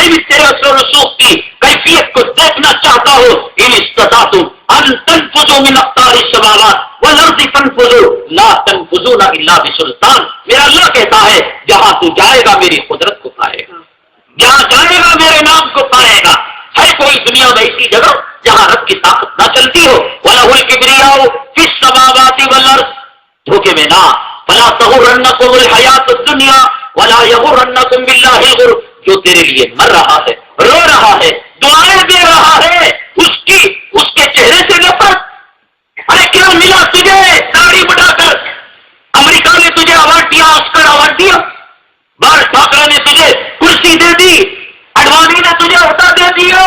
میں بھی تیرے اثر و رسوخ کی کیفیت کو دیکھنا چاہتا ہوں. ان استطعتم ان تنفذوا من اقطار السماوات والارض فانفذوا لا تنفذون الا بسلطان. میرا اللہ کہتا ہے جہاں تو جائے گا میری قدرت کو پائے گا, جہاں جائے گا میرے نام کو پائے گا. ہے کوئی دنیا میں ایسی جگہ جہاں رب کی طاقت نہ چلتی ہو؟ وَلَهُ الْكِبْرِيَاءُ فِي السَّمَاوَاتِ وَالْأَرْضِ. دھوکے میں نہ, فَلَا تَغُرَّنَّكُمُ الْحَيَاةُ الدُّنْيَا وَلَا يَغُرَّنَّكُم بِاللَّهِ الْغُرُورُ. جو تیرے لیے مر رہا ہے, رو رہا ہے, دعائیں دے رہا ہے, اس کے چہرے سے نفرت. ارے کیا ملا تجھے داڑھی بڑھا کر؟ امریکہ نے تجھے اوارڈ دیا, آسکر اوارڈ دیا, بار ٹھاکرے نے تجھے کرسی دے دی, اڈوانی نے تجھے عہدہ دے دیا,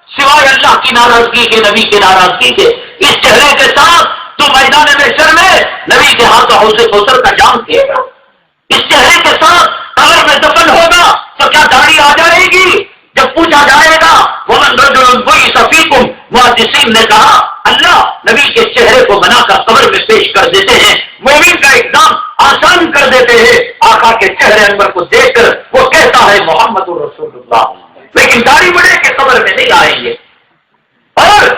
سوائے اللہ کی ناراضگی کے, نبی کی ناراضگی کے. اس چہرے کے ساتھ تو میدان محشر میں نبی کے ہاتھ حوض کوثر کا جام پیے گا. اس چہرے کے ساتھ قبر میں دفن ہوگا تو کیا داڑھی آ جائے گی؟ جب پوچھا جائے گا ومن رجل بعث فیکم, محدثین نے کہا اللہ نبی کے چہرے کو بنا کر قبر میں پیش کر دیتے ہیں, مومن کا ایگزام آسان کر دیتے ہیں. آقا کے چہرے انور کو دیکھ کر وہ کہتا ہے محمد رسول اللہ, لیکن داڑھی بڑے کے قبر میں نہیں آئیں گے. اور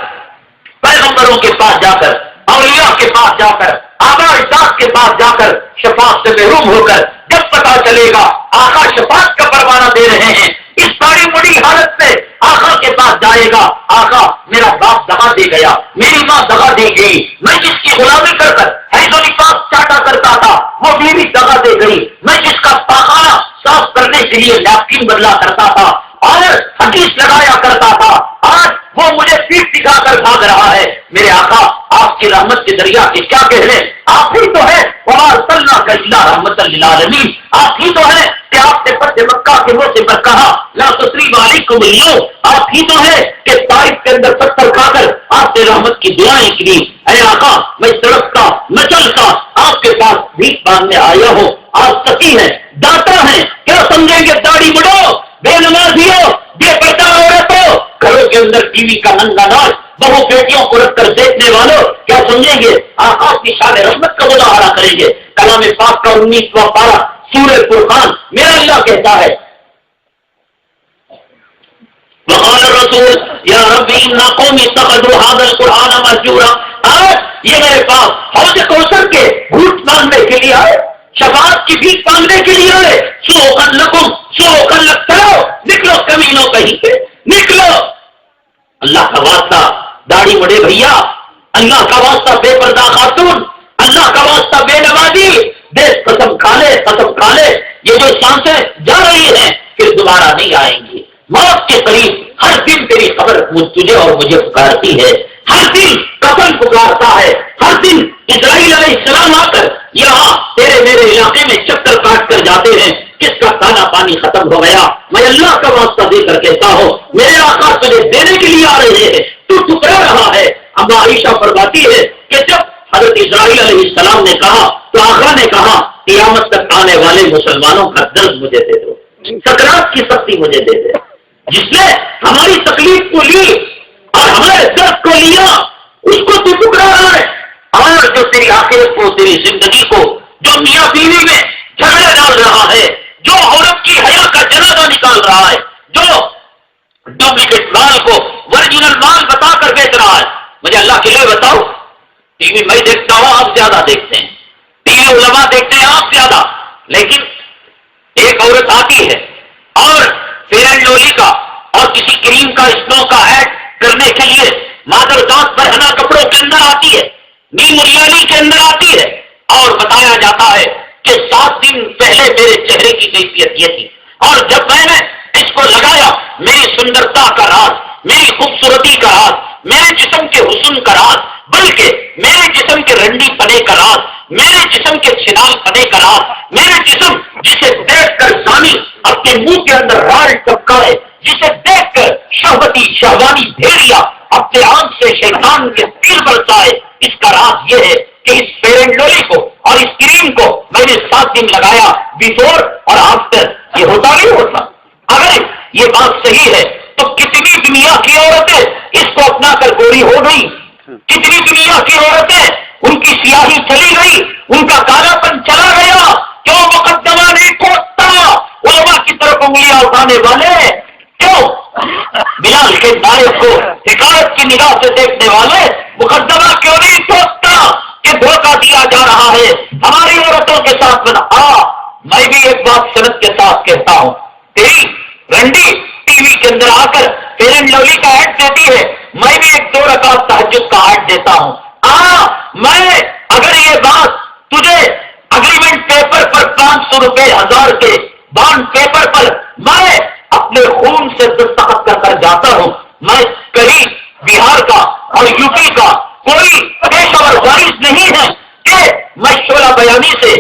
پیغمبروں کے پاس جا کر, اولیاء کے پاس جا کر, آبا اجداد کے پاس جا کر شفاعت سے محروم ہو کر جب پتا چلے گا آقا شفاعت کا پروانہ دے رہے ہیں, اس بڑی بڑی حالت سے آقا کے پاس جائے گا, آقا میرا باپ دغا دے گیا, میری ماں دغا دے گئی, میں جس کی غلامی کر کر حیض و نفاس چاٹا کرتا تھا وہ بیوی دغا دے گئی, میں جس کا پاخانہ صاف کرنے کے لیے نیپکن بدلا کرتا تھا اور حدیث لگایا کرتا تھا, آج وہ مجھے پیٹ دکھا کر بھاگ رہا ہے. میرے آقا آپ کی رحمت کے دریا کے کیا کہنے, آپ ہی تو ہے وما ارسلناک الا رحمۃ للعالمین. آپ ہی تو ہے کہ آپ نے فتح مکہ کے منہ سے کہا لا تثریب علیکم اليوم. آپ ہی تو ہے کہ طائف کے اندر پتھر کھا کر آپ نے رحمت کی دعائیں کی. اے آقا میں تڑپتا مچلتا آپ کے پاس بھیک مانگنے آیا ہوں, آپ سخی ہیں, داتا ہیں, کیا سمجھیں گے داڑھی بڑھو, بے نمازیوں, بے پردہ عورتوں, گھروں کے اندر ٹی وی کا ننگا ناچ بہو بیٹیوں کو رکھ کر دیکھنے والوں کیا سمجھیں گے آقا کی شان رحمت کا مظاہرہ کریں گے. کلام پاک کا 19واں پارہ سورہ فرقان, میرا اللہ کہتا ہے وقال الرسول یا ربی ان قوم اتخذوا هذا القرآن مهجورا. آج یہ میرے پاس حوض کوثر کے گھوٹ مانگنے کے لیے آئے, شفاعت کی بھیک مانگنے کے لیے آئے. سوقن لکم سوقن لک, چلو نکلو کمینوں کہیں پہ نکلو. اللہ کا واسطہ داڑھی بڑے بھیا, اللہ کا واسطہ بے پردہ خاتون, اللہ کا واسطہ بے نمازی, دیش قسم کھا لے, قسم کھا لے, یہ جو سانسیں جا رہی ہیں پھر دوبارہ نہیں آئیں گی. موت کے قریب ہر دن تیری خبر تجھے اور مجھے پکارتی ہے, ہر دن قسم پکارتا ہے, ہر دن اسرائیل علیہ السلام آ کر یہاں تیرے میرے علاقے میں چکر کاٹ کر جاتے ہیں. کس کا کھانا پانی ختم ہو گیا, میں اللہ کا واسطہ دے کر کہتا ہوں میرے آقا تجھے دینے کے لیے آ رہے ہیں, تو ٹکرا رہا ہے. اما عائشہ فرماتی ہے کہ جب حضرت اسرائیل علیہ السلام نے کہا تو آقا نے کہا قیامت تک آنے والے مسلمانوں کا درد مجھے دے دو, سکرات کی سختی مجھے دے دے. جس نے ہماری تکلیف کو لی اور ہمارے درد کو لیا اس کو تو ٹکرا رہا ہے. اور جو تیری آخرت کو, تیری زندگی کو, جو میاں بیوی میں جھگڑے ڈال رہا ہے, جو عورت کی حیا کا جنازہ نکال رہا ہے, جو ڈپلیکیٹ مال کو ورجنل مال بتا کر بیچ رہا ہے, مجھے اللہ کے لیے بتاؤ. ٹی وی میں دیکھتا ہوں آپ زیادہ دیکھتے ہیں, ٹی وی علماء دیکھتے ہیں آپ زیادہ, لیکن ایک عورت آتی ہے اور فیئر اینڈ لولی کا اور کسی کریم کا اسنو کا ایڈ کرنے کے لیے مادر ذات برہنہ کپڑوں کے اندر آتی ہے, نیم ریالی کے اندر آتی ہے, اور بتایا جاتا ہے کہ 7 دن پہلے میرے چہرے کی کیفیت یہ تھی, اور جب میں نے اس کو لگایا میری سندرتا کا راز, میری خوبصورتی کا راز, میرے جسم کے حسن کا راز, بلکہ میرے جسم کے رنڈی پنے کا راز, میرے جسم کے چھنال پنے کا راز, میرے جسم جسے دیکھ کر زانی اپنے منہ کے اندر رال ٹپکائے, جسے دیکھ کر شہوانی بھیڑیا اپنے آنکھ سے شیطان کے تیر برسائے, اس کا راز یہ ہے کہ اس فیئر اینڈ لولی کو اور اس کریم کو میں نے 7 دن لگایا, بیفور اور آفٹر. یہ ہوتا نہیں ہوتا. اگر یہ بات صحیح ہے تو کتنی دنیا کی عورتیں اس کو اپنا کر گوری ہو گئی, کتنی دنیا کی عورتیں ان کی سیاہی چلی گئی, ان کا کالا پن چلا گیا. کیوں مقدمہ نہیں کھوٹتا علماء کی طرف انگلیاں اٹھانے والے, جلال کے نائب کو حکایت کی نگاہ سے دیکھنے والے مقدمہ کیوں نہیں سوچتا کہ دھوکہ دیا جا رہا ہے ہماری عورتوں کے ساتھ میں بھی ایک بات صنعت کے ساتھ کہتا ہوں، تیری رنڈی ٹی وی کے اندر آ کر فیئر اینڈ لولی کا ایڈ دیتی ہے، میں بھی ایک 2 رکعت تہجد کا ایڈ دیتا ہوں۔ میں اگر یہ بات تجھے اگریمنٹ پیپر پر 500 روپے 1000 کے بانڈ پیپر پر میں اپنے خون سے دستخط کر جاتا ہوں، میں کہیں بہار کا اور یو پی کا کوئی پیشہ ور وارث نہیں ہے کہ میں شعلہ بیانی سے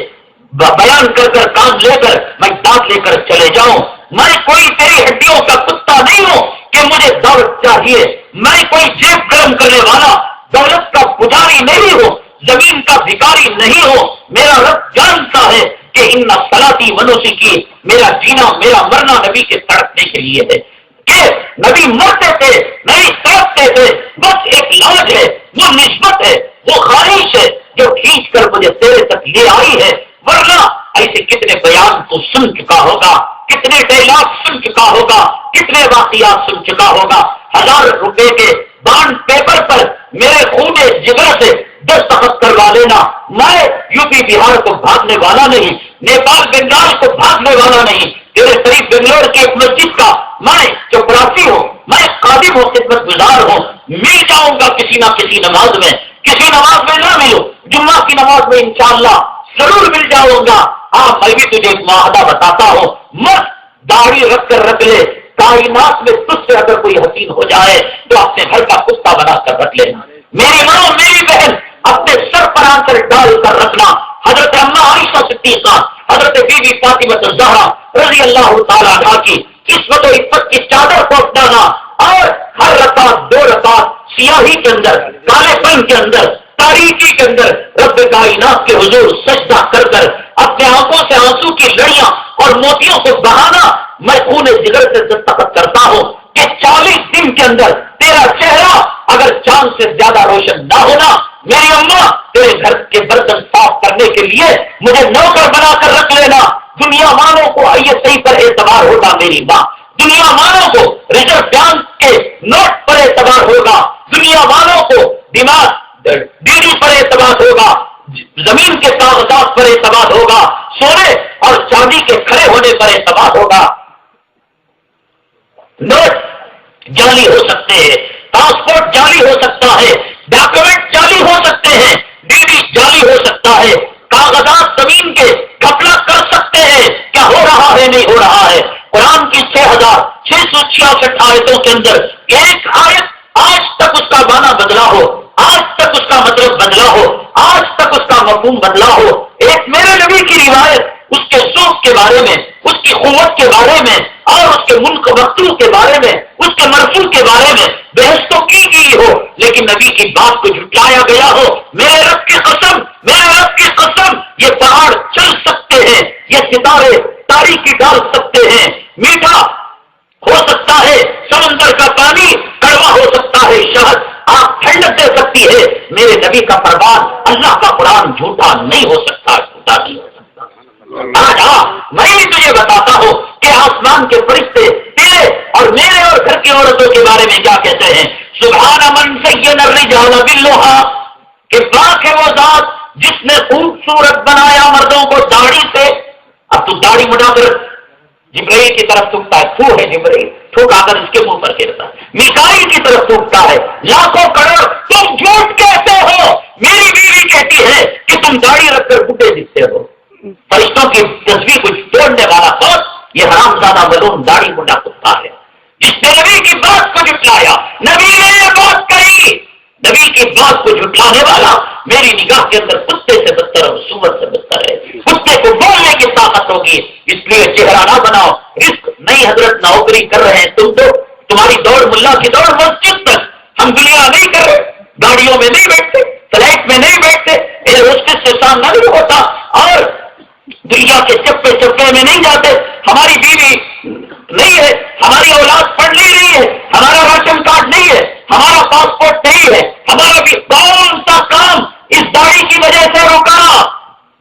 بیان کر کام لے کر میں دانت لے کر چلے جاؤں، میں کوئی تیری ہڈیوں کا کتا نہیں ہوں کہ مجھے دولت چاہیے، میں کوئی جیب گرم کرنے والا دولت کا پجاری نہیں ہوں، زمین کا بھکاری نہیں ہوں۔ میرا رب جانتا ہے کہ ان صلاتی ونوسی کی میرا جینا میرا مرنا نبی کے تڑپنے کے لیے ہے، کہ نبی مرتے تھے نہیں تڑپتے تھے، بس ایک لاج ہے، وہ نسبت ہے، وہ خواہش ہے جو کھینچ کر مجھے تیرے تک لے آئی ہے، ورنہ ایسے کتنے بیان تو سن چکا ہوگا، کتنے ڈائلاگ سن چکا ہوگا، کتنے واقعات سن چکا ہوگا۔ 1000 روپے کے بانڈ پیپر پر میرے خون جگر سے دستخط کروا لینا، میں یو پی بہار کو بھاگنے والا نہیں، نیپال بنگال کو بھاگنے والا نہیں، تیرے قریب بنگلور کی ایک مسجد کا میں چپراسی ہوں، میں خادم ہوں، خدمت گزار ہوں، مل جاؤں گا کسی نہ کسی نماز میں، کسی نماز میں نہ ملوں، جمعہ کی نماز میں انشاءاللہ ضرور مل جاؤں گا۔ میں بھی تجھے ایک معاہدہ بتاتا ہوں، مت داڑھی رکھ کر رکھ لے، کائنات میں تجھ سے اگر کوئی حسین ہو جائے تو اپنے گھر کا کتا بنا کر رکھ لینا، میری ماں میری بہن اپنے سر پر آنچل ڈال کر رکھنا۔ حضرت اماں عائشہ صدیقہ، حضرت بی بی فاطمہ الزہرا رضی اللہ تعالیٰ عنہا کی عصمت و عفت کی چادر کو اپنانا، اور ہر رکعت 2 رکعت سیاہی کے اندر، کالے پن کے اندر، تاریکی کے اندر رب کائنات کے حضور سجدہ کر کر اپنے آنکھوں سے آنسو کی لڑیاں اور موتیوں کو بہانا، میں خون جگر سے دستخط کرتا ہوں کہ 40 دن کے اندر تیرا چہرہ اگر چاند سے زیادہ روشن نہ ہونا، میری اماں تیرے گھر کے برتن صاف کرنے کے لیے مجھے نوکر بنا کر رکھ لینا۔ دنیا والوں کو ISI پر اعتبار ہوگا میری ماں، دنیا والوں کو ریزرو بینک کے نوٹ پر اعتبار ہوگا، دنیا والوں کو دماغ ڈیری پر اعتبار ہوگا، زمین کے کاغذات پر اعتبار ہوگا، سونے اور چاندی کے کھڑے ہونے پر اعتبار ہوگا۔ نوٹ جعلی ہو سکتے ہیں، پاسپورٹ جعلی ہو سکتا ہے، ڈاکومنٹ جعلی ہو سکتے ہیں، ڈیری جعلی ہو سکتا ہے، کاغذات زمین کے گھپلا کر سکتے ہیں، کیا ہو رہا ہے نہیں ہو رہا ہے۔ قرآن کی 6666 آیتوں کے اندر ایک آیت آج تک اس کا معنی بدلا ہو، آج تک اس کا مطلب بدلا ہو، آج تک اس کا مفہوم بدلا ہو۔ ایک میرے نبی کی روایت اس کے ذوق کے بارے میں، اس کی قوت کے بارے میں، اور اس کے ملک مقتول کے بارے میں، اس کے مرفوع کے بارے میں بحث تو کی گئی ہو، لیکن نبی کی بات کو جھٹلایا گیا ہو۔ میرے رب کی قسم، میرے رب کی قسم، یہ پہاڑ چل سکتے ہیں، یہ ستارے تاریکی ڈال سکتے ہیں، میٹھا ہو سکتا ہے سمندر کا پانی، کڑوا ہو سکتا ہے شہد، آپ ٹھنڈک دے سکتی ہے، میرے نبی کا فرمان اللہ کا قرآن جھوٹا نہیں ہو سکتا، جھوٹا نہیں ہو سکتا۔ میں بھی تجھے بتاتا ہوں کہ آسمان کے فرشتے تیرے اور میرے اور گھر کی عورتوں کے بارے میں کیا کہتے ہیں۔ سبحان من زین الرجال باللوحا، کہ پاک ہے وہ ذات جس نے خوبصورت بنایا مردوں کو داڑھی سے۔ اب تو داڑھی مٹا کر جبرائیل کی طرف تھوکتا ہے، تھو ہے جبرائیل، تھوک آ کر اس کے منہ پر گرتا ہے، میکائیل کی طرف تھوکتا ہے، لاکھوں کروڑ تم جھوٹ کہتے ہو۔ میری بیوی کہتی ہے کہ تم داڑھی رکھ کر بڈھے دکھتے ہو۔ فرشتوں کی تصویر کو توڑنے والا کون؟ یہ حرامزادہ ملعون داڑھی مڈا کتا ہے، جس نے نبی کی بات کو جھٹلایا۔ نبی نے یہ بات کہی، نبی کی بات کو جھٹلانے والا میری نگاہ کے اندر کتے سے بدتر اور سور سے بدتر ہے۔ کتے کو بولنے کی طاقت ہوگی، اس لیے چہرہ نہ بناؤ۔ رزق نہیں حضرت نوکری کر رہے ہیں تم تو، تمہاری دوڑ ملا کی دوڑ مسجد تک، ہم دنیا نہیں کر رہے، گاڑیوں میں نہیں بیٹھتے، فلائٹ میں نہیں بیٹھتے، ایئر ہوسٹس سے سامنا نہیں ہوتا، اور دنیا کے چپے چپے میں نہیں جاتے۔ ہماری بیوی نہیں ہے، ہماری اولاد پڑھ نہیں رہی ہے، ہمارا راشن کارڈ نہیں ہے، ہمارا پاسپورٹ نہیں ہے، ہمارا بھی کون سا کام اس داڑھی کی وجہ سے رکا۔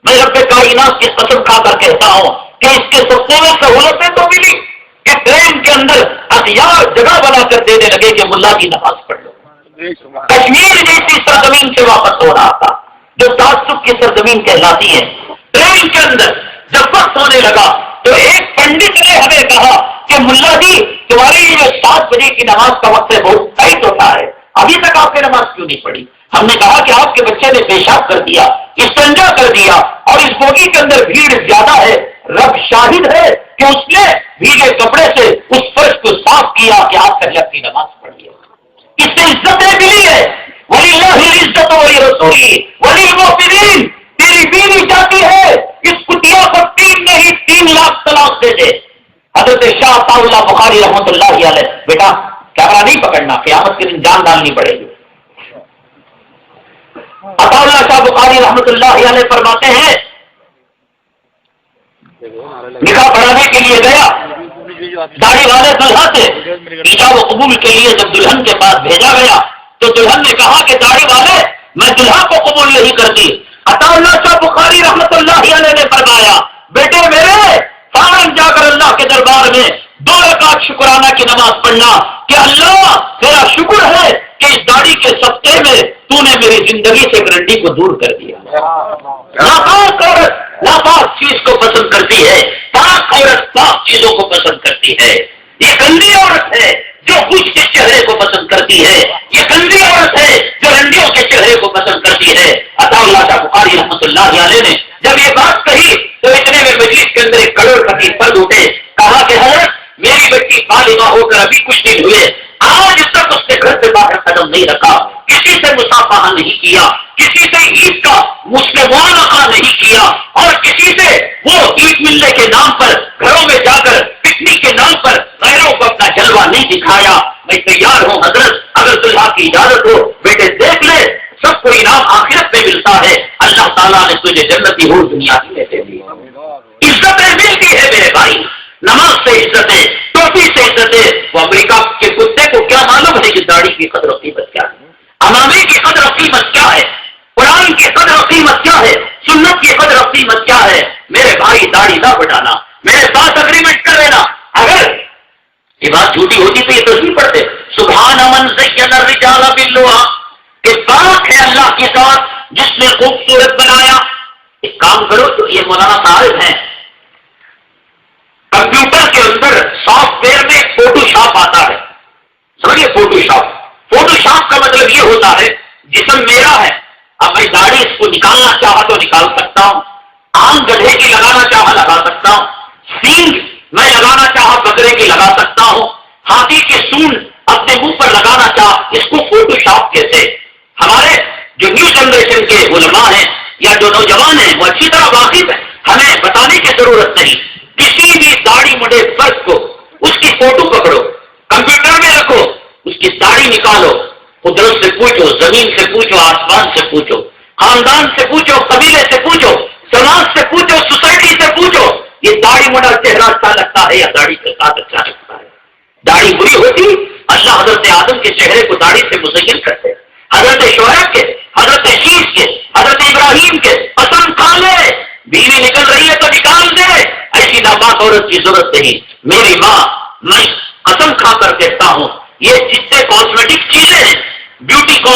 میں رب کائنات کی قسم کھا کر کہتا ہوں کہ اس کے سب سے سہولتیں تو ملی کہ ٹرین کے اندر ہتھیار جگہ بنا کر دینے لگے کہ ملا کی نماز پڑھ لو۔ کشمیر جیسی سرزمین سے واپس ہو رہا تھا جو تعصب کی سرزمین کہلاتی ہے، ٹرین کے اندر جب وقت ہونے لگا تو ایک پنڈت نے ہمیں کہا کہ ملا جی تمہاری جو 7 بجے کی نماز کا وقت ہے بہت ٹائٹ ہوتا ہے، ابھی تک آپ نے نماز کیوں نہیں پڑھی؟ ہم نے کہا کہ آپ کے بچے نے پیشاب کر دیا، استنجا کر دیا اور اس بوگی کے اندر بھیڑ زیادہ ہے، رب شاہد ہے کہ اس نے بھیگے کپڑے سے اس فرش کو صاف کیا کہ آپ پہلے اپنی نماز پڑھی ہے۔ اس سے عزتیں ملی ہے، وَلِلَّهِ الْعِزَّةُ وَلِرَسُولِهِ وَلِلْمُؤْمِنِينَ۔ تیری بیوی جاتی ہے اس کتیا کو 3 نہیں 3 لاکھ طلاق دے دے۔ حضرت شاہ عطا اللہ بخاری رحمۃ اللہ علیہ، بیٹا کیمرہ نہیں پکڑنا، قیامت کے دن جان ڈالنی پڑے گی۔ عطا اللہ شاہ بخاری رحمۃ اللہ علیہ فرماتے ہیں نکاح پڑھانے کے لیے گیا، داڑھی والے دلہا سے ایجاب و قبول کے لیے جب دلہن کے پاس بھیجا گیا تو دلہن نے کہا کہ داڑھی والے میں دلہا کو قبول نہیں کرتی۔ عطا اللہ شاہ بخاری رحمۃ اللہ علیہ نے فرمایا بیٹے میرے فوراً جا کر اللہ کے دربار میں 2 رکعت شکرانہ کی نماز پڑھنا کہ اللہ تیرا شکر ہے کہ اس داڑھی کے صدقے میں تو نے میری زندگی سے گرنٹی کو دور کر دیا۔ ناپاک عورت ناپاک چیز کو پسند کرتی ہے، پاک عورت پاک چیزوں کو پسند کرتی ہے۔ یہ گندی عورت ہے جو خوش کے چہرے کو پسند کرتی ہے، یہ گندی عورت ہے جو رنڈیوں کے چہرے کو پسند کرتی ہے۔ عطا اللہ شاہ بخاری رحمۃ اللہ علیہ نے جب یہ بات کہی تو اتنے میں مجلس کے اندر 1 کروڑ پتی فرد اٹھے، کہا کہ حضرت میری بچی بالغہ ہو کر ابھی کچھ دن ہوئے، آج تک اس نے گھر سے باہر قدم نہیں رکھا، کسی سے مصافحہ نہیں کیا، کسی سے عید کا مسلمانہ نہیں کیا، اور کسی سے وہ عید ملنے کے نام پر گھروں میں جا کر پکنک کے نام پر غیروں کو اپنا جلوہ نہیں دکھایا۔ میں تیار ہوں حضرت، اگر دلہا کی اجازت ہو بیٹے دیکھ لے، سب کو انعام آخرت میں ملتا ہے، اللہ تعالیٰ نے تجھے جنتی ہو دنیا کی میں دے دی۔ عزتیں ملتی ہے میرے بھائی، نماز سے عزتیں، ٹوپی سے عزتیں۔ وہ امریکہ کے کتے کو کیا معلوم ہے کہ داڑھی کی قدر و قیمت کیا ہے، امامے کی قدر و قیمت کیا ہے، قرآن کی قدر و قیمت کیا ہے، سنت کی قدر و قیمت کیا ہے۔ میرے بھائی داڑھی نہ بٹانا، میرے ساتھ اگریمنٹ کر لینا، اگر یہ بات جھوٹی ہوتی تو یہ تصویر پڑھتے سبحان من زین الرجال باللوحا، کہ پاک ہے اللہ کی ذات جس نے خوبصورت بنایا۔ ایک کام کرو، تو یہ مولانا صاحب ہیں، کمپیوٹر کے اندر سافٹ ویئر میں فوٹو شاپ آتا ہے، سمجھے فوٹو شاپ کا مطلب یہ ہوتا ہے جسم میرا ہے، اب میں داڑھی اس کو نکالنا چاہا تو نکال سکتا ہوں، آنکھ گدھے کی لگانا چاہا لگا سکتا ہوں، سینگ میں لگانا چاہا بکرے کی لگا سکتا ہوں، ہاتھی کی سونڈ اپنے منہ پر لگانا چاہا، اس کو فوٹو شاپ کہتے۔ ہمارے جو نیو جنریشن کے علماء ہیں یا جو نوجوان ہیں وہ اچھی طرح واقف ہیں، ہمیں بتانے کی ضرورت نہیں، کسی بھی داڑھی مڈے فرد کو اس کی فوٹو پکڑو، کمپیوٹر میں رکھو، اس کی داڑھی نکالو، قدرت سے پوچھو، زمین سے پوچھو، آسمان سے پوچھو، خاندان سے پوچھو، قبیلے سے پوچھو، سماج سے پوچھو، سوسائٹی سے پوچھو، یہ داڑھی مڈا چہرہ اچھا لگتا ہے یا داڑھی کے ساتھ اچھا لگتا ہے؟ داڑھی بری ہوتی، اللہ حضرت آدم کے چہرے کو داڑھی سے مزین کرتے، حضرت شعیب کے، حضرت شیش کے، حضرت ابراہیم کے، قسم کھا لے بیوی نکل رہی ہے تو نکال دے، ایسی ناپاک عورت کی ضرورت نہیں۔ میری ماں، میں قسم کھا کر کہتا ہوں یہ جتنے کاسمیٹک چیزیں ہیں، بیوٹی کو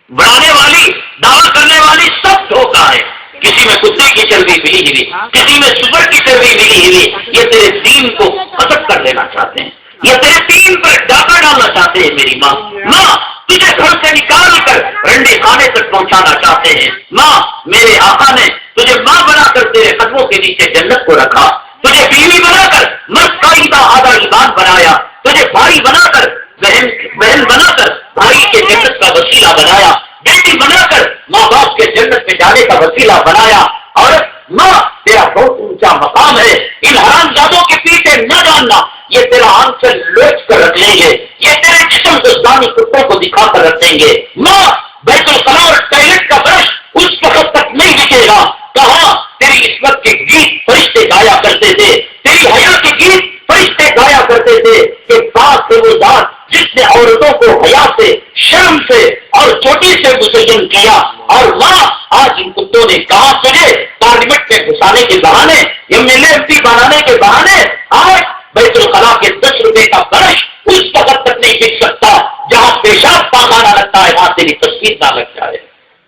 بڑھانے والی، دعویٰ کرنے والی، سب دھوکہ ہے۔ کسی میں کتے کی چربی ملی ہوئی، کسی میں سور کی چربی ملی ہوئی، یہ تیرے دین کو ختم کر دینا چاہتے ہیں، یہ تیرے دین پر ڈاکہ ڈالنا چاہتے ہیں۔ میری ماں تجھے گھر سے نکال کر رنڈے خانے تک پہنچانا چاہتے ہیں۔ ماں، میرے آقا نے تجھے ماں بنا کر تیرے قدموں کے نیچے جنت کو رکھا، تجھے بیوی بنا کر مرد کا آدھا ایمان بنایا، تجھے بھائی بنا کر بہن بنا کر بھائی کے جنت کا وسیلہ بنایا، بیٹی بنا کر ماں باپ کے جنت میں جانے کا وسیلہ بنایا۔ اور ماں، تیرا بہت اونچا مقام ہے، ان حرام زادوں کے پیچھے نہ جاننا، یہ تیرا آنکھ سے لوچ کر رکھ لیں گے، یہ تیرے جسم کو دانی کتوں کو دکھا کر رکھ دیں گے۔ ماں، بیت الخلا اور ٹوائلٹ کا برش اس وقت تک نہیں دکھے گا۔ کہاں تیری عصمت کے گیت فرشتے گایا کرتے تھے، تیری حیا کے گیت فرشتے گایا کرتے تھے کہ پاک ہے وہ ذات جس نے عورتوں کو حیا سے، شرم سے اور چوٹی سے مزین کیا۔ اور ماں، آج ان کتوں نے کہا تجھے پارلیمنٹ میں گھسانے کے بہانے، M L A M P بنانے کے بہانے، آج بیت الخلا کے 10 روپے کا برش اس وقت تک نہیں بک سکتا جہاں پیشاب پاخانہ لگتا ہے، وہاں تیری تصویر نہ لگ جائے۔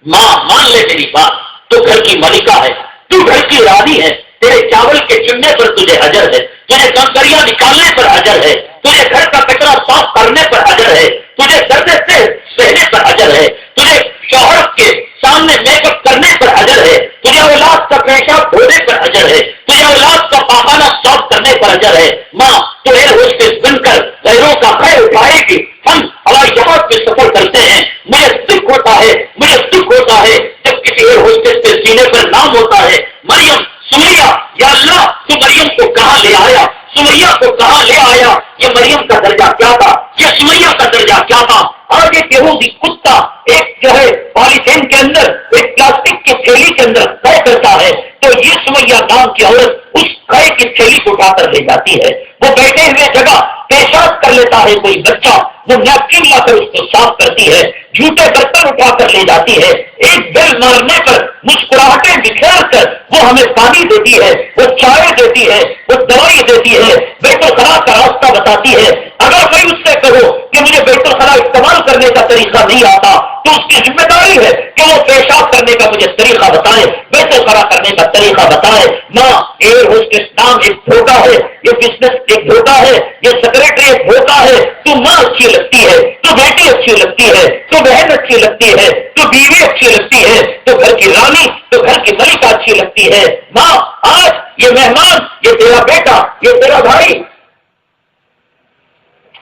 ماں مان لے میری بات، تو گھر کی ملکہ ہے، تو گھر کی رانی ہے، تیرے چاول کے چننے پر تجھے اجر ہے، تجھے گندریاں نکالنے پر اجر ہے، تجھے گھر کا کچرا صاف کرنے پر اجر ہے، تجھے درد سے سہنے پر اجر ہے، تجھے شوہر کے سامنے میک اپ کرنے پر اجر ہے، تجھے اولاد کا پیشاب دھونے پر اجر ہے، تجھے اولاد کا پاخانہ صاف کرنے پر اجر ہے۔ ماں تو ایئر ہوسٹس بن کر غیروں کا خیر اٹھائے گی۔ ہم ہوائی جہاز میں سفر کرتے ہیں، مجھے دکھ ہوتا ہے جب کسی ایئر ہوسٹس کے سینے پر نام ہوتا ہے مریم سمیہ، یا اللہ تو مریم کو کہاں لے آیا، سمیہ کو کہاں لے آیا، یہ مریم کا درجہ کیا تھا، یہ سمیہ کا درجہ کیا تھا۔ اور ایک یہودی کتا ایک جو ہے پالیتھین کے اندر ایک پلاسٹک کی تھیلی کے اندر طے کرتا ہے، تو یہ سمیہ نام کی عورت اس قے کی تھیلی کو اٹھا کر لے جاتی ہے، وہ بیٹھے ہوئے جگہ پیشاب کر لیتا ہے کوئی بچہ، وہ نیپکن لا کر اس کو صاف کرتی ہے، جھوٹے برتن اٹھا کر لے جاتی ہے، ایک بیل مارنے پر مسکراہٹیں بکھیر کر وہ ہمیں پانی دیتی ہے، وہ چائے دیتی ہے، وہ دوائی دیتی ہے، بیت الخلا کا راستہ بتاتی ہے۔ اگر میں اس سے کہو کہ مجھے بیت الخلا استعمال کرنے کا طریقہ نہیں آتا تو اس کی ذمہ داری ہے کہ وہ پیشاب کرنے کا مجھے طریقہ بتائے، بیت الخلا کرنے کا طریقہ بتائے۔ ماں ایئر ہوسٹس نام ایک دھوکہ ہے، یہ بزنس ایک دھوکہ ہے، یہ سیکرٹری ایک دھوکہ ہے۔ تو ماں اچھی لگتی ہے، تو بیٹی اچھی لگتی ہے، تو بہن اچھی لگتی ہے، تو بیوی اچھی لگتی ہے، تو گھر کی رانی، تو گھر کی ملکہ اچھی لگتی ہے۔ ماں آج یہ مہمان، یہ تیرا بیٹا، یہ تیرا بھائی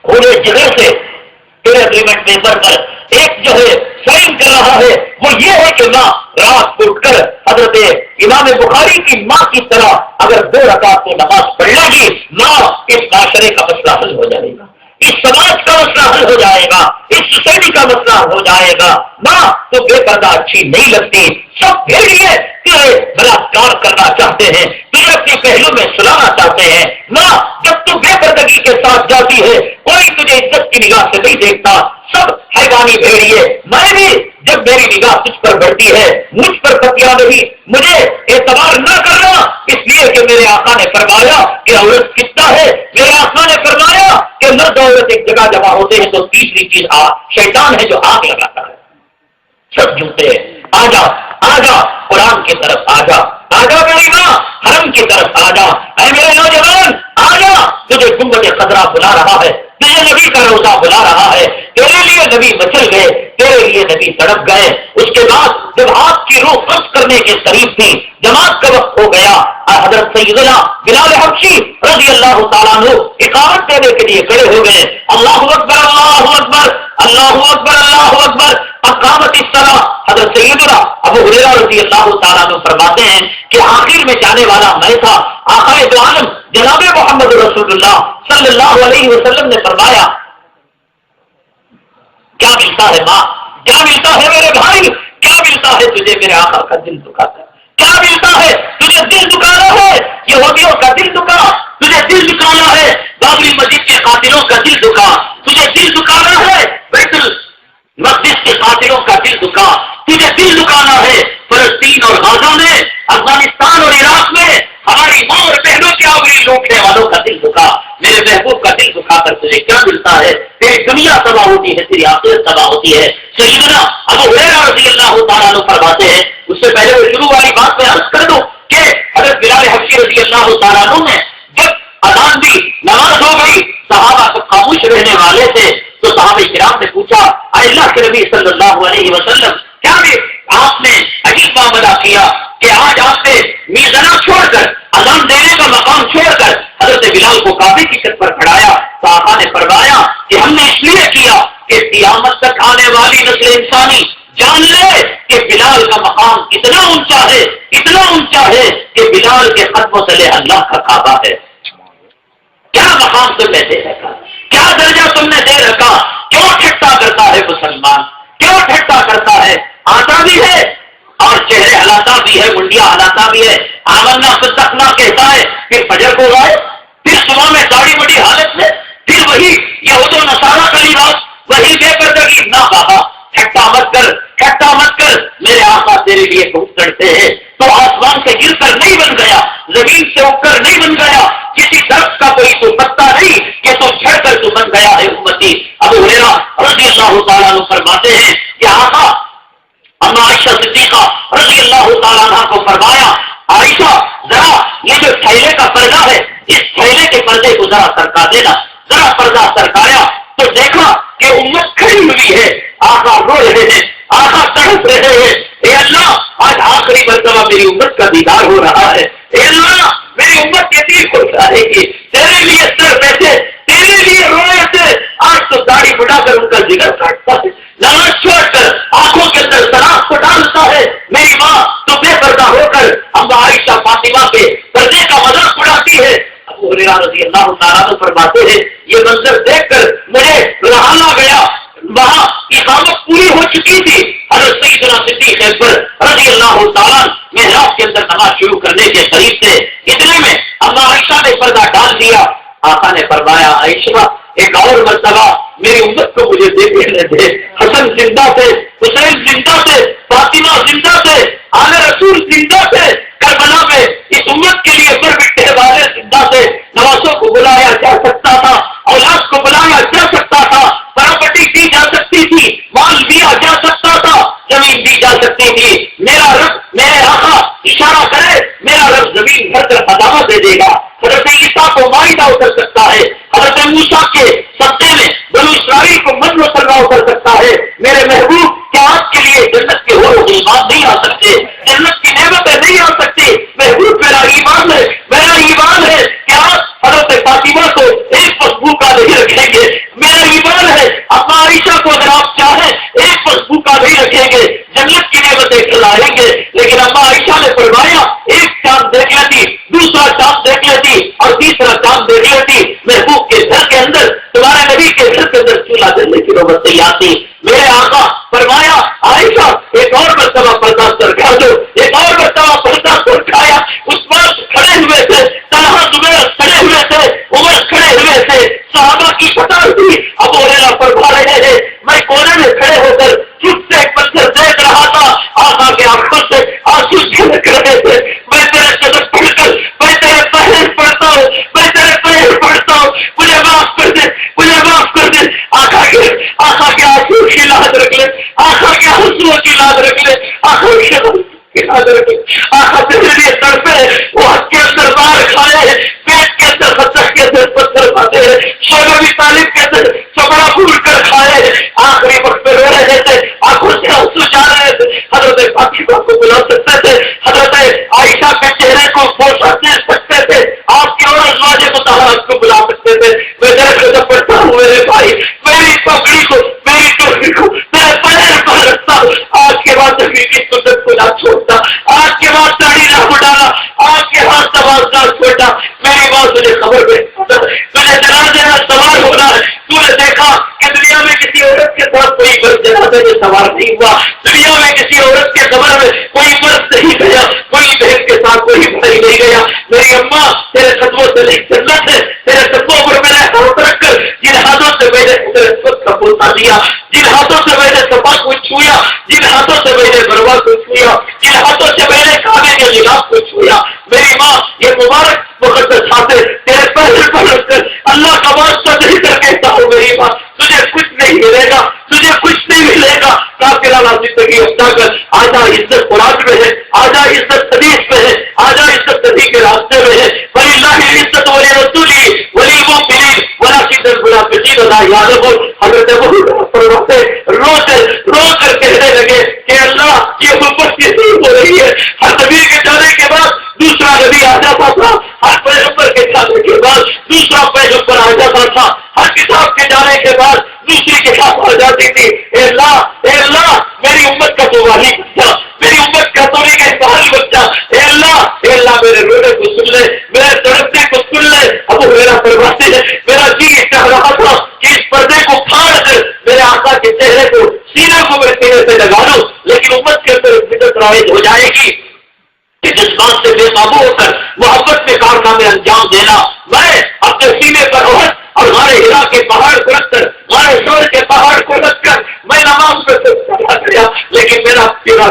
پورے جگہ سے تیرے اگریمنٹ پیپر پر ایک جو ہے سائن کر رہا ہے، وہ یہ ہے کہ ماں رات کو اٹھ کر حضرت امام بخاری کی ماں کی طرح اگر 2 رکعت کو نماز پڑھ لے گی، ماں اس معاشرے کا مسئلہ حل ہو جائے گا، اس سماج کا مسئلہ حل ہو جائے گا، اس سوسائٹی کا مسئلہ ہو جائے گا۔ ماں تو بے پردہ اچھی نہیں لگتی، سب بھیڑیے تجھے بلاತ್ಕಾರ کرنا چاہتے ہیں، تجھے اپنے پہلو میں سلانا چاہتے ہیں۔ ماں جب تو بے پردگی کے ساتھ جاتی ہے کوئی تجھے عزت کی نگاہ سے نہیں دیکھتا، سب حیوانی بھیڑیے۔ میں بھی جب میری نگاہ تجھ پر بڑھتی ہے، مجھ پر تکیا نہیں، مجھے اعتبار نہ کرنا، اس لیے کہ میرے آقا نے فرمایا کہ عورت کتنا ہے، میرے آقا نے فرمایا کہ مرد عورت ایک جگہ جمع ہوتے ہیں تو تیسری چیز شیطان ہے جو آگ لگاتا ہے۔ سب جھوٹے ہیں، آجا آجا قرآن کی طرف آجا، آجا میری ماں حرم کی طرف آجا، اے میرے نوجوان آجا، تجھے گنبد خضرا بلا رہا ہے، تجھے نبی کا روزہ بلا رہا ہے، تیرے لیے نبی مچل گئے، تیرے لیے نبی تڑپ گئے۔ اس کے بعد جب آپ کی روح قبض کرنے کے قریب تھی، جماعت کا وقت ہو گیا، حضرت سیدنا بلال حبشی رضی اللہ تعالیٰ عنہ اقامت دینے کے لیے کھڑے ہو گئے۔ اللہ اکبر اللہ اکبر اللہ اکبر اللہ اکبر، اقامت الصلاۃ۔ حضرت سیدنا ابو ہریرہ رضی اللہ تعالیٰ عنہ فرماتے ہیں کہ آخر میں جانے والا میں تھا، آقا دو عالم جناب محمد رسول اللہ صلی اللہ علیہ وسلم نے فرمایا کیا ملتا ہے ماں، کیا ملتا ہے میرے بھائی، کیا ملتا ہے تجھے میرے آقا کا دل دکھاتا ہے، کیا ملتا ہے تجھے دل دکھانا ہے، یہودیوں کا دل دکھا، تجھے دل دکھانا ہے، بابری مسجد کے قاتلوں کا دل دکھا، تجھے دل دکھانا ہے، بیت المقدس کے قاتلوں کا دل دکھا، تجھے دل دکھانا ہے، فلسطین اور غزہ میں، افغانستان اور عراق میں ہماری ماں اور بہنوں کے آوری لوٹنے والوں کا دل دکھا، میرے محبوب کا دل دکھا کر تجھے کیا ملتا ہے، تیری دنیا تباہ ہوتی ہے، تیری آخرت تباہ ہوتی ہے۔ سیدنا ابو ہریرہ رضی اللہ تعالیٰ عنہ فرماتے ہیں، اس سے پہلے وہ شروع والی بات میں عرض کر دوں کہ حضرت بلال حبشی رضی اللہ تعالیٰ عنہ نے جب اذان دی، نماز ہو گئی، صحابہ کو خاموش رہنے والے تھے، تو صحابہ کرام نے پوچھا اے اللہ کے نبی صلی اللہ علیہ وسلم، کیا آپ نے عجیب معاملہ کیا کہ آج آپ نے میزنا چھوڑ کر اذان دینے کا مقام چھوڑ کر حضرت بلال کو کعبے کی چھت پر کھڑایا؟ تو آقا نے فرمایا کہ ہم نے اس لیے کیا کہ قیامت تک آنے والی نسل انسانی جان لے کہ بلال کا مقام اتنا اونچا ہے، اتنا اونچا ہے کہ بلال کے قدموں تلے اللہ کا کعبہ ہے۔ کیا مقام تم نے دے رکھا، کیا درجہ تم نے دے رکھا؟ کیوں ٹھٹا کرتا ہے مسلمان، کیوں ٹھٹا کرتا ہے؟ آتا بھی ہے اور چہرے ہلاتا بھی ہے، منڈیاں ہلاتا بھی ہے، آمنا صدقنا کہتا ہے، پھر فجر کو گائے، پھر صبح میں داڑھی بڑی حالت میں، پھر وہی یہود و نصارہ کا لباس، وہی بے پردگی۔ نہ بابا، ٹھٹا مت کر، ٹھٹا مت کر، میرے آقا تیرے لیے بہت کرتے ہیں، تو آسمان سے گر کر نہیں بن گیا، زمین سے اٹھ کر نہیں بن گیا، کسی درخت کا کوئی تو پتا بن گیا ہے امتی۔ ابو ہریرہ رضی اللہ تعالیٰ عنہ فرماتے ہیں کہ آقا اما عائشہ صدیقہ رضی اللہ تعالیٰ عنہ کو فرمایا، عائشہ ذرا یہ جو تھیلے کا پردہ ہے اس تھیلے کے پردے کو ذرا سرکا دینا۔ ذرا پردہ سرکایا تو دیکھا کہ امت کھڑی ہوئی ہے، آقا رو رہے ہیں، آقا تڑپ رہے ہیں، اے اللہ آج آخری مرتبہ میری امت کا دیدار ہو رہا ہے، اے اللہ میری امت یتیم ہو جائے گی، تیرے لیے سر بیٹھے، تیرے لیے رونے سے آج تو داڑھی بڑھا کر ان کا جگر کاٹتا ہے، لالچ چھوڑ کر آنکھوں کے اندر شراب کو ڈالتا ہے، میری ماں تو بے پردہ ہو کر اما عائشہ فاطمہ کے پردے کا مذاق اڑاتی ہے۔ ابو ہریرہ رضی اللہ تعالیٰ عنہ فرماتے ہیں یہ منظر دیکھ کر مجھے رہانا گیا، وہاں اقامت پوری ہو چکی تھی، حضرت سیدنا صدیق اکبر رضی اللہ تعالیٰ محراب کے اندر نماز شروع کرنے کے قریب تھے، اتنے میں اما عائشہ نے پردہ ڈال دیا۔ آقا نے فرمایا عائشہ ایک اور مرتبہ میری امت کو مجھے دیکھ لینے دے، حسن زندہ تھے، حسین زندہ تھے، فاطمہ زندہ تھے، آل رسول زندہ تھے، کربلا میں اس امت کے لیے پر بٹنے والے زندہ تھے، نوازوں کو بلایا جا سکتا تھا، اولاد کو بلایا جا سکتا تھا، پراپرٹی دی جا سکتی تھی، مال دیا جا سکتا تھا، زمین دی جا سکتی تھی، میرا رب میرے آقا اشارہ کرے میرا رب زمین بھر کر خزانہ دے دے گا، حضرت عیسیٰ کو معاہدہ اتر سکتا ہے، حضرت موسیٰ کے سبتے میں بنو اسرائیل کو من مسلح اتر سکتا ہے، میرے محبوب کیا آپ کے لیے جنت کے ہو ایمان نہیں آ سکتے، جنت کی نعمتیں نہیں آ سکتی، محبوب میرا ایمان ہے کہ آپ حضرت فاطمہ کو ایک خوشبو کا نہیں رکھیں گے، میرا ایمان ہے اما عائشہ کو اگر آپ چاہیں ایک خوشبو کا نہیں رکھیں گے، جنت کی نعمتیں کھلائیں گے، لیکن اما عائشہ نے فرمایا ایک چاند دیکھ لیتی، دوسرا چاند دیکھ لیتی اور تیسرا چاند دیکھ لیتی، محبوب کے گھر کے اندر تمہارے نبی کے گھر کے اندر چولہا جلنے کی نوبت نہیں آتی۔ میرے آقا فرمایا عائشہ ایک اور مرتبہ پردہ سرکا دو، ایک اور مرتبہ پردہ سرکایا، اس وقت کھڑے ہوئے تھے، طلحہ زبیر کھڑے ہوئے تھے، عمر کھڑے ہوئے تھے، صحابہ کی قطار تھی، ابو ہریرہ فرما رہے ہیں میں کونے میں کھڑے ہو کر چپ سے ایک منظر دیکھ رہا تھا، آقا کے آنکھوں سے آنسو چھلک رہے تھے، میں تیرے قدم پڑھ کر میں تیرے پیر پڑھتا ہوں، میں تیرے پیر پڑھتا ہوں، مجھے معاف کر دے، مجھے معاف کر دے، آقا کے آنسو کی لاج رکھ لے، آقا کے آنسو کی لاج رکھ لے، آقا کی لاج رکھ لے، آقا تیرے لیے تڑپے، وہ حق کے اندر مار کھائے، پیٹ کے اندر خطر کے اندر پتھر کھاتے ہیں، شعیب ابی طالب کے اندر چمڑا پھول کر کھائے، آخری وقت میں رو رہے تھے، آنکھوں سے آنسو جا رہے تھے، حضرت فاطمہ کو بلا سکتے تھے، حضرت عائشہ کے چہرے کو پوچھا دے سکتے تھے، آپ کی اور ازواج مطہرات کو بلا سکتے تھے، میں تیرے قدم پڑھتا ہوں میرے بھائی، میری پگڑی کو میری ٹوپی کو تیرے پیر پر رکھتا ہوں، آج کے بعد نبی کی سنت کو نہ چھوڑتا، آج کے بعد داڑھی نہ اڑانا، آج کے بعد نماز نہ چھوڑنا، میری ماں تجھے خبر دے تجھے جنازے میں سوار ہونا ہے، تو نے دیکھا کہ دنیا میں کسی عورت کے ساتھ کوئی مرد جنازے میں سوار نہیں ہوا، دنیا میں کسی عورت کے قبر میں کوئی مرد نہیں گیا، کوئی بہن کے ساتھ کوئی بھائی نہیں گیا، میری اماں تیرے قدموں سے نہیں جنت ہے، تیرے قدموں پر میں نے ہاتھ رکھ کر جن ہاتھوں سے میں نے کا پوتا دیا، جن ہاتھوں سے میں نے صفا کو چھویا، جن ہاتھوں سے میں نے مروا کو چھویا، جن ہاتھوں سے میں نے کعبے کے غلاف کو چھویا، میری ماں یہ مبارک مقدس ہاتھیں تیرے پیر پر رکھ کر اللہ کا واسطہ نہیں کر کہتا ہوں میری ماں تجھے کچھ نہیں ملے گا، تجھے کچھ نہیں ملے گا، کافرانہ زندگی اپنا کر آجا، عزت قرآن میں ہے، آجا عزت حدیث میں ہے، آجا عزت نبی کے راستے میں ہے، فللہ العزت ولرسولہ وللمؤمنین ولکن المنافقین لا یعلمون۔ حضرت ابو فرماتے رو کر کہنے لگے کہ اللہ یہ امت کیسی ہو رہی ہے، ہر نبی کے جانے کے بعد دوسرا نبی آ جاتا تھا، ہر پیغمبر کے جانے کے بعد دوسرا پیغمبر آ جاتا تھا، ہر کتاب کے جانے کے بعد دوسری کتاب آ جاتی تھی، اے اللہ میری امت کا تو والی بچہ، میری امت کا تو نہیں کہ بحال بچہ، اے اللہ میرے رونے کو سن لے، میرے تڑپنے کو سن لے۔ ابو ہریرہ فرماتے ہیں میرا جی چاہ رہا تھا کہ اس پردے کو پھاڑ کر میرے آقا کے چہرے کو سینے کو میرے سینے سے لگا لوں، لیکن امت کے اندر بدعت رائج ہو جائے گی کہ جس بات سے بے قابو ہو کر محبت میں کارنامے انجام دینا۔ میں اپنے سینے پر عہد اور غار ہرا کے پہاڑ کو رکھ کر، غار شور کے پہاڑ کو رکھ کر میں نماز میں چلا گیا، لیکن میرا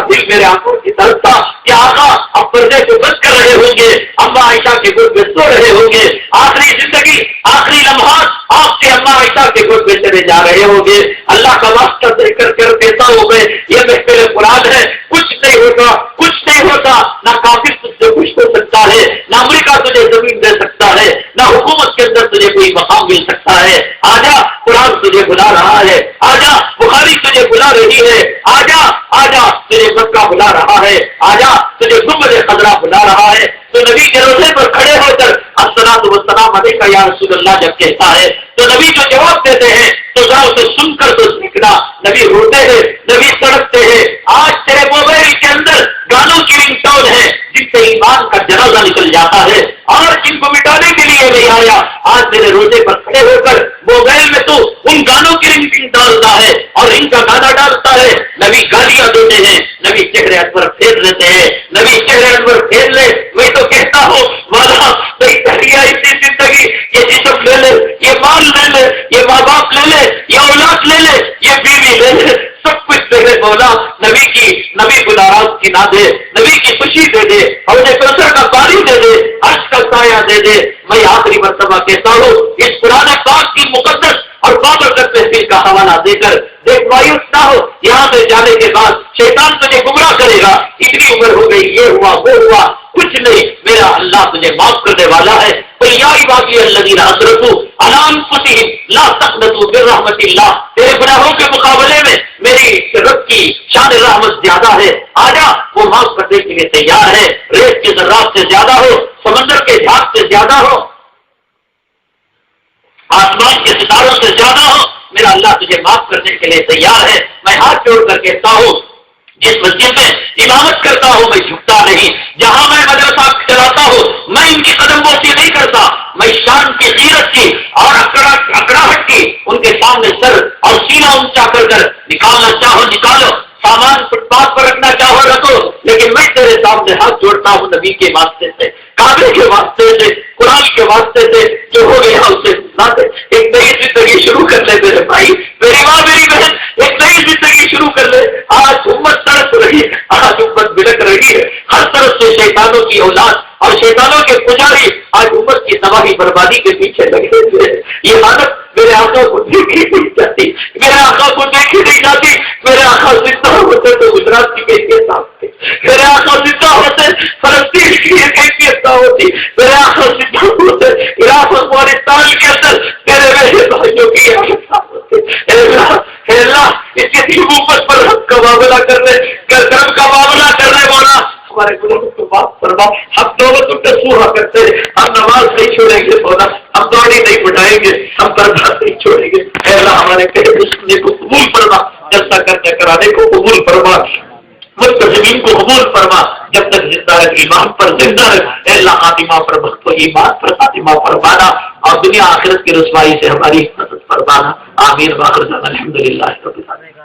دل میرے آنکھوں کی طرف تھا کہ آقا اب پردے کو بند کر رہے ہوں گے، اما عائشہ کے گود میں سو رہے ہوں گے، آخری زندگی آخری لمحات آپ کے اما عائشہ کے گود میں چلے جا رہے ہوں گے۔ اللہ کا واسطہ دے کر کہتا ہو گئے یہ محفل قرآن ہے، کچھ نہیں ہوگا، کچھ نہیں ہوتا، نہ کافر تجھ سے خوش ہو سکتا ہے، نہ امریکہ تجھے زمین دے سکتا ہے، نہ حکومت کے اندر تجھے کوئی مقام مل سکتا ہے۔ آجا قرآن تجھے بلا رہا ہے، آجا بخاری تجھے بلا رہی ہے، آجا آجا تجھے مکہ بلا رہا ہے، آجا تجھے گنبد خضرا بلا رہا ہے۔ تو نبی کے روزے پر کھڑے ہو کر الصلاۃ والسلام علیک یا رسول اللہ جب کہتا ہے تو نبی جو جواب دیتے ہیں تو ذرا اسے سن کر تو سیکھنا۔ نبی روتے ہیں، نبی سڑکتے ہیں۔ آج تیرے موبائل کے اندر گانوں کی رنگ ٹون ہے جن سے ایمان کا جنازہ نکل جاتا ہے، اور ان کو مٹانے کے لیے نہیں آیا۔ آج میرے روزے پر کھڑے ہو کر موبائل میں تو ان گانوں کی رنگ ڈالتا ہے اور ان کا گانا ڈالتا ہے۔ نبی گالیاں دیتے ہیں، نبی چہرے انور پھیر لیتے ہیں، نبی چہرے انور پھیر لے۔ میں تو کہتا ہوں مولا نہیں کہیا اسی زندگی، یہ جسم لے لے، یہ مال لے لے، یہ ماں باپ لے لے، یہ اولاد لے لے، یہ بیوی لے لے، سب کچھ دے دے مولا، نبی کو ناراض کی نہ دے، نبی کی خوشی دے دے، اور انہیں کوثر کا پانی دے دے، عرش کا سایہ دے دے۔ میں آخری مرتبہ کہتا ہوں اس قرآن پاک کی مقدس اور بابرکت محفل کا حوالہ دے کر دیکھ، مایوس نہ ہو۔ یہاں سے جانے کے بعد شیطان تجھے گمراہ کرے گا، اتنی عمر ہو گئی، یہ ہوا وہ ہوا، کچھ نہیں، میرا اللہ تجھے معاف کرنے والا ہے۔ تو یا عبادی الذین اسرفوا علی انفسہم لا تقنطوا من رحمت اللہ، تیرے گناہوں کے مقابلے میں میری رب کی شان رحمت زیادہ ہے، آجا وہ معاف کرنے کے لیے تیار ہے۔ ریت کے ذرات سے زیادہ ہو، سمندر کے جھاگ سے زیادہ ہو، آسمان کے ستاروں سے زیادہ ہو، میرا اللہ تجھے معاف کرنے کے لیے تیار ہے۔ میں ہاتھ جوڑ کر کہتا ہوں جس مسجد میں امامت کرتا ہوں میں جھکتا نہیں، جہاں میں مدرسہ چلاتا ہوں میں ان کی قدم بوسی نہیں کرتا، میں شان کی غیرت کی اور اکڑاہٹ کی ان کے سامنے سر اور سینہ اونچا کر نکالنا چاہو نکالو، سامان فٹ پاتھ پر رکھنا چاہو رکھو، لیکن میں تیرے سامنے ہاتھ جوڑتا ہوں نبی کے واسطے سے، کعبے کے واسطے سے، قرآن کے واسطے سے، جو ہو گیا اسے سنا دے۔ ایک نئی زندگی شروع کر لے میرے بھائی، میری ماں میری بہن، ایک نئی زندگی شروع کر لے۔ آج امت تڑپ رہی ہے، آج امت بلک رہی ہے، ہر طرف سے شیطانوں کی اولاد اور شیطانوں کے پجاری آج امت کی تباہی بربادی کے پیچھے لگے ہوئے ہیں۔ یہ حالت میرے آقا کو دیکھی نہیں جاتی، میرے آقا کو دیکھی نہیں جاتی۔ میرے آقا زندہ ہوتے تو گجرات کی کیفیت ہوتی، میرے آقا زندہ ہوتے فلسطین کی کیفیت نہ ہوتی، میرے آقا زندہ ہوتے عراق اور افغانستان کے اندر میرے بہن بھائیوں کی حالت نہ ہوتی۔ اے اللہ اس کے حکومت پر حق کا معاملہ کرنے، کرم کا معاملہ کرنے والا ہمارے گناہوں کو معاف فرما۔ ہم توبہ تو سوہا کرتے ہیں، ہم نماز نہیں چھوڑیں گے مولا، ہم دوڑی نہیں بٹھائیں گے، ہم پردہ نہیں چھوڑیں گے۔ اے اللہ ہمارے کہے سننے کو قبول فرما، جلسہ کرنے کرانے کو قبول فرما، ملتزمین کو قبول فرما، جب تک زندہ ہے ایمان پر زندہ ہے۔ اے اللہ خاتمہ پر وقت کو ایمان پر خاتمہ فرمانا، اور دنیا آخرت کی رسوائی سے ہماری حفاظت فرمانا۔ آمین۔ واخر دعوانا الحمدللہ رب العالمین۔